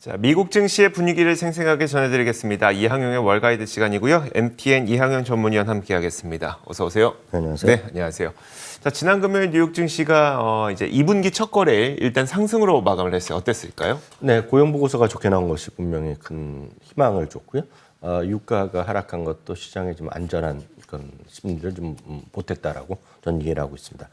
자, 미국 증시의 분위기를 생생하게 전해드리겠습니다. 이항용의 월가이드 시간이고요. MTN 이항용 전문위원 함께하겠습니다. 어서 오세요. 안녕하세요. 네, 안녕하세요. 자, 지난 금요일 뉴욕 증시가 이제 2분기 첫 거래일 일단 상승으로 마감을 했어요. 어땠을까요? 네, 고용 보고서가 좋게 나온 것이 분명히 큰 희망을 줬고요. 유가가 하락한 것도 시장에 좀 안전한 그런 심리를 좀 보탰다라고 저는 이해를 하고 있습니다.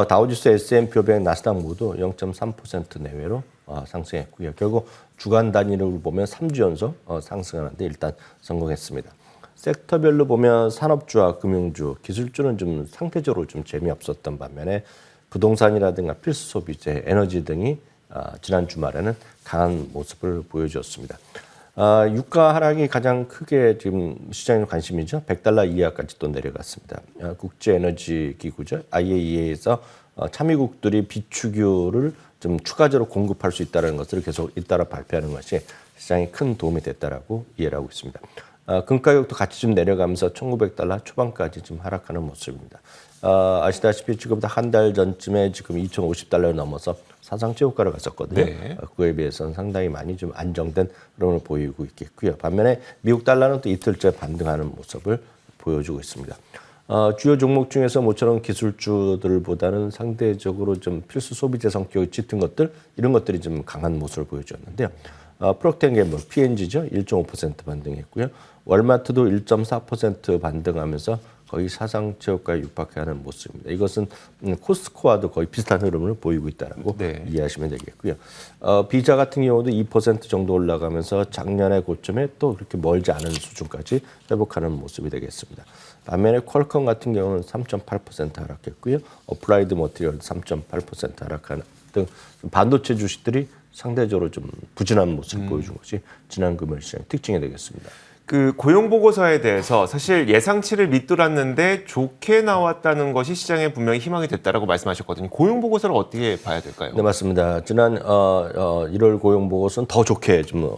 다우지수, S&P 500, 나스닥 모두 0.3% 내외로 상승했고요. 결국 주간 단위로 보면 3주 연속 상승하는데 일단 성공했습니다. 섹터별로 보면 산업주와 금융주, 기술주는 좀 상대적으로 좀 재미없었던 반면에 부동산이라든가 필수 소비재, 에너지 등이 지난 주말에는 강한 모습을 보여주었습니다. 유가 하락이 가장 크게 지금 시장의 관심이죠. $100 이하까지 또 내려갔습니다. 국제에너지기구죠. IAEA에서 참여국들이 비축유를 좀 추가적으로 공급할 수 있다는 것을 계속 잇따라 발표하는 것이 시장에 큰 도움이 됐다라고 이해를 하고 있습니다. 금 가격도 같이 좀 내려가면서 $1,900 초반까지 좀 하락하는 모습입니다. 아시다시피 지금부터 한 달 전쯤에 지금 $2,050를 넘어서 사상 최고가를 갔었거든요. 네. 그거에 비해서는 상당히 많이 좀 안정된 흐름을 보이고 있겠고요. 반면에 미국 달러는 또 이틀째 반등하는 모습을 보여주고 있습니다. 주요 종목 중에서 모처럼 기술주들보다는 상대적으로 좀 필수 소비재 성격이 짙은 것들 이런 것들이 좀 강한 모습을 보여줬는데요. 프록터 앤 갬블 P&G죠. 1.5% 반등했고요. 월마트도 1.4% 반등하면서 거의 사상 최고가에 육박하는 모습입니다. 이것은 코스트코와도 거의 비슷한 흐름을 보이고 있다라고 이해하시면 되겠고요. 비자 같은 경우도 2% 정도 올라가면서 작년의 고점에 또 그렇게 멀지 않은 수준까지 회복하는 모습이 되겠습니다. 반면에 퀄컴 같은 경우는 3.8% 하락했고요. 어플라이드 머티리얼도 3.8% 하락하는 등 반도체 주식들이 상대적으로 좀 부진한 모습을 보여준 것이 지난 금요일 시장의 특징이 되겠습니다. 그 고용 보고서에 대해서 사실 예상치를 밑돌았는데 좋게 나왔다는 것이 시장에 분명히 희망이 됐다라고 말씀하셨거든요. 고용 보고서를 어떻게 봐야 될까요? 네, 맞습니다. 지난 1월 고용 보고서는 더 좋게 좀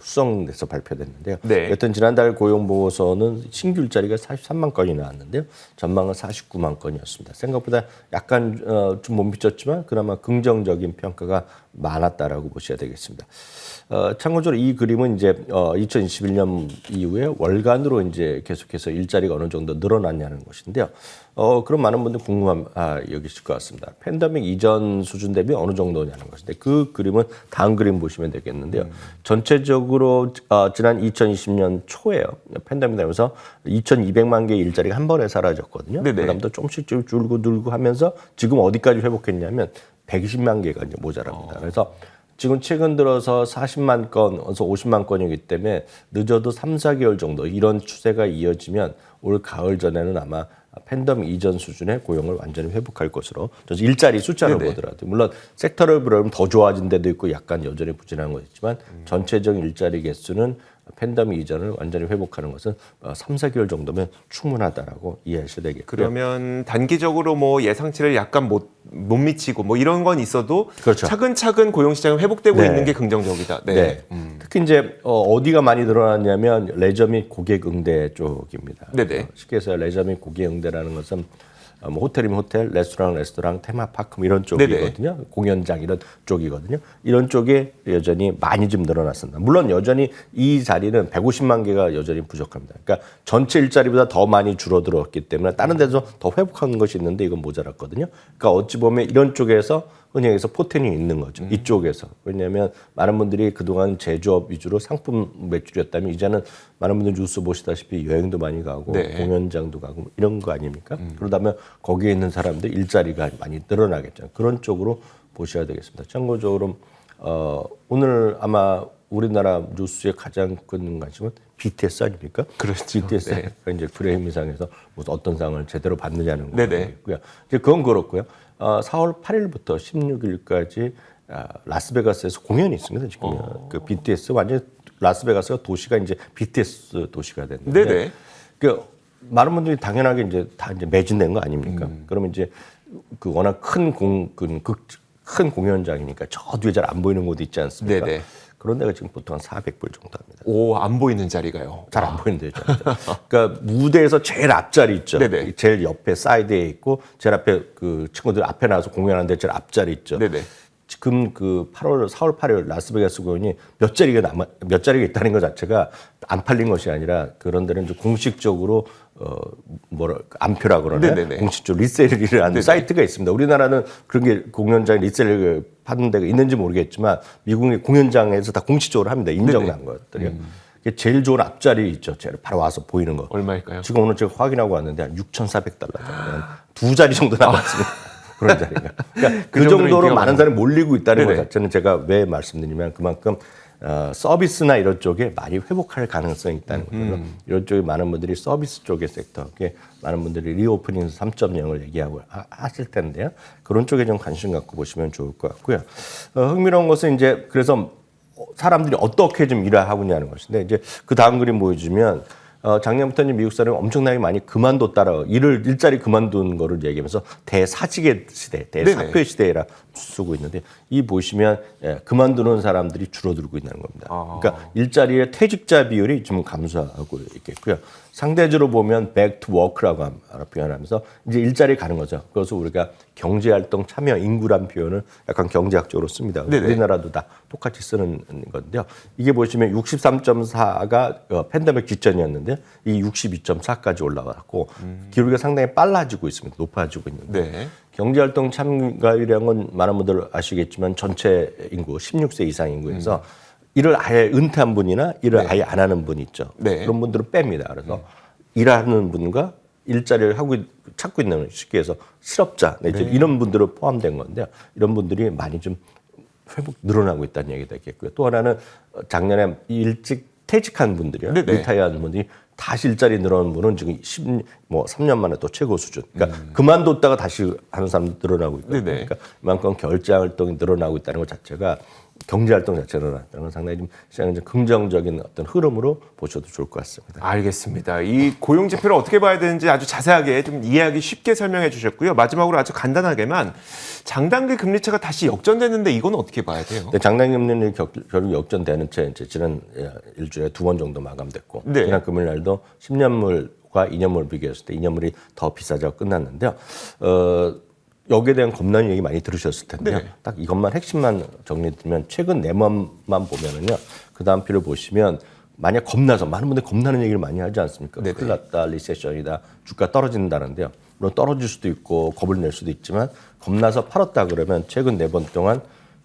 수정돼서 발표됐는데요. 네. 여튼 지난달 고용 보고서는 신규 일자리가 43만 건이 나왔는데요. 전망은 49만 건이었습니다. 생각보다 약간 좀 못 미쳤지만 그나마 긍정적인 평가가 많았다라고 보셔야 되겠습니다. 참고적으로 이 그림은 이제 2021년 이후에 월간으로 이제 계속해서 일자리가 어느 정도 늘어났냐는 것인데요. 그럼 많은 분들 여기실 것 같습니다. 팬데믹 이전 수준 대비 어느 정도냐는 것인데 그 그림은 다음 그림 보시면 되겠는데요. 전체적으로 지난 2020년 초에요. 팬데믹 되면서 2,200만 개의 일자리가 한 번에 사라졌거든요. 그다음부터 조금씩 줄고 늘고 하면서 지금 어디까지 회복했냐면 120만 개가 이제 모자랍니다. 그래서 지금 최근 들어서 40만 건에서 50만 건이기 때문에 늦어도 3, 4개월 정도 이런 추세가 이어지면 올 가을 전에는 아마 팬데믹 이전 수준의 고용을 완전히 회복할 것으로 일자리 숫자를 보더라도 물론 섹터를 보면 더 좋아진 데도 있고 약간 여전히 부진한 거 있지만 전체적인 일자리 개수는 팬데믹 이전을 완전히 회복하는 것은 3, 4개월 정도면 충분하다라고 이해하셔야 되겠고요. 그러면 단기적으로 뭐 예상치를 약간 못 미치고 뭐 이런 건 있어도 그렇죠. 차근차근 고용 시장이 회복되고 있는 게 긍정적이다. 네. 특히 이제 어디가 많이 늘어났냐면 레저 및 고객 응대 쪽입니다. 쉽게 해서 레저 및 고객 응대라는 것은 뭐 호텔이면 호텔, 레스토랑, 테마파크 이런 쪽이거든요. 공연장 이런 쪽이거든요. 이런 쪽에 여전히 많이 좀 늘어났습니다. 물론 여전히 이 자리는 150만 개가 여전히 부족합니다. 그러니까 전체 일자리보다 더 많이 줄어들었기 때문에 다른 데서 더 회복하는 것이 있는데 이건 모자랐거든요. 그러니까 어찌 보면 이런 쪽에서 은행에서 포텐이 있는 거죠. 이쪽에서. 왜냐하면 많은 분들이 그동안 제조업 위주로 상품 매출이었다면 이제는 많은 분들 뉴스 보시다시피 여행도 많이 가고 공연장도 가고 이런 거 아닙니까? 그러다면 거기에 있는 사람들 일자리가 많이 늘어나겠죠. 그런 쪽으로 보셔야 되겠습니다. 참고적으로 오늘 아마 우리나라 뉴스의 가장 큰 관심은 BTS 아닙니까? 그렇죠. BTS가 이제 그래미상에서 무슨 어떤 상을 제대로 받느냐는 거고요. 이제 그건 그렇고요. 4월 8일부터 16일까지 라스베가스에서 공연이 있습니다. 지금 그 BTS 완전 라스베가스가 도시가 이제 BTS 도시가 됐는데, 그 많은 분들이 당연하게 이제 다 이제 매진된 거 아닙니까? 그러면 이제 그 워낙 큰 공연장이니까 저 뒤에 잘 안 보이는 곳이 있지 않습니까? 그런 데가 지금 보통 한 400불 정도 합니다. 오, 안 보이는 자리가요? 잘 안 보이는 데죠. 그러니까 무대에서 제일 앞자리 있죠. 제일 옆에 사이드에 있고 제일 앞에 그 친구들 앞에 나와서 공연하는데 제일 앞자리 있죠. 지금 그 4월 8일 라스베가스 공연이 몇 자리가 있다는 것 자체가 안 팔린 것이 아니라 그런 데는 이제 공식적으로 안표라 그러나 공식적으로 리셀을 하는 사이트가 있습니다. 우리나라는 그런 게 공연장에 리셀을 파는 데가 있는지 모르겠지만 미국의 공연장에서 다 공식적으로 합니다. 인정난 것들이요. 제일 좋은 앞자리 있죠. 제가 바로 와서 보이는 거. 얼마일까요? 지금 오늘 제가 확인하고 왔는데 한 6,400달러. 두 자리 정도 남았습니다. 그런 자리가. 그러니까 그 정도로 많은 사람이 몰리고 있다는 것 자체는 제가 왜 말씀드리면 그만큼 서비스나 이런 쪽에 많이 회복할 가능성이 있다는 거죠. 이런 쪽에 많은 분들이 서비스 쪽의 섹터에 많은 분들이 리오프닝 3.0을 얘기하고 하실 텐데요. 그런 쪽에 좀 관심 갖고 보시면 좋을 것 같고요. 흥미로운 것은 이제 그래서 사람들이 어떻게 좀 일을 하고 있냐는 것인데 이제 그 다음 그림 보여주면 작년부터 이제 미국 사람이 엄청나게 많이 그만뒀다라 일자리 그만둔 거를 얘기하면서 대사직의 시대, 대사표 시대라 쓰고 있는데 이 보시면 그만두는 사람들이 줄어들고 있는 겁니다. 그러니까 일자리의 퇴직자 비율이 좀 감소하고 있겠고요. 상대적으로 보면 back to work라고 표현하면서 이제 일자리 가는 거죠. 그래서 우리가 경제활동 참여 인구란 표현을 약간 경제학적으로 씁니다. 우리나라도 다 똑같이 쓰는 건데요. 이게 보시면 63.4가 팬데믹 직전이었는데 이 62.4까지 올라왔고 기록이 상당히 빨라지고 있습니다. 높아지고 있는데 경제활동 참가율량은 많은 분들 아시겠지만 전체 인구 16세 이상 인구에서 일을 아예 은퇴한 분이나 일을 아예 안 하는 분 있죠. 그런 분들은 뺍니다. 그래서 일하는 분과 일자리를 찾고 있는 쉽게 해서 실업자 이런 분들은 포함된 건데요. 이런 분들이 많이 좀 회복 늘어나고 있다는 얘기가 있겠고요. 또 하나는 작년에 일찍 퇴직한 분들이요. 리타이어한 분들이 다시 일자리 늘어나는 분은 지금 3년 만에 또 최고 수준. 그러니까 그만뒀다가 다시 하는 사람도 늘어나고 있거든요. 그러니까 이만큼 결제 활동이 늘어나고 있다는 것 자체가 경제 활동 자체가 늘어났다는 건 상당히 좀 시장에 좀 긍정적인 어떤 흐름으로 보셔도 좋을 것 같습니다. 알겠습니다. 이 고용 지표를 어떻게 봐야 되는지 아주 자세하게 좀 이해하기 쉽게 설명해 주셨고요. 마지막으로 아주 간단하게만 장단기 금리차가 다시 역전됐는데 이건 어떻게 봐야 돼요? 네, 장단기 금리는 결국 역전되는 채 이제 지난 일주일에 2번 정도 마감됐고 지난 금요일 날도 10년물과 2년물 비교했을 때 2년물이 더 비싸져 끝났는데요. 여기에 대한 겁나는 얘기 많이 들으셨을 텐데요. 딱 이것만 핵심만 정리드리면 최근 내맘만 보면은요. 그 다음 표를 보시면 만약 겁나서 많은 분들이 겁나는 얘기를 많이 하지 않습니까? 큰일 났다, 리세션이다, 주가 떨어진다는데요. 물론 떨어질 수도 있고 겁을 낼 수도 있지만 겁나서 팔았다 그러면 최근 4번 동안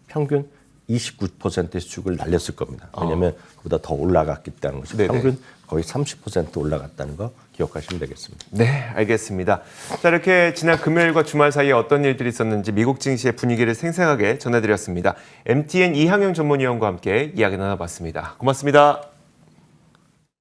평균 29%의 수익을 날렸을 겁니다. 왜냐하면 그보다 더 올라갔기 때문에 것이 평균 거의 30% 올라갔다는 거 기억하시면 되겠습니다. 네, 알겠습니다. 자, 이렇게 지난 금요일과 주말 사이에 어떤 일들이 있었는지 미국 증시의 분위기를 생생하게 전해드렸습니다. MTN 이항영 전문위원과 함께 이야기 나눠봤습니다. 고맙습니다.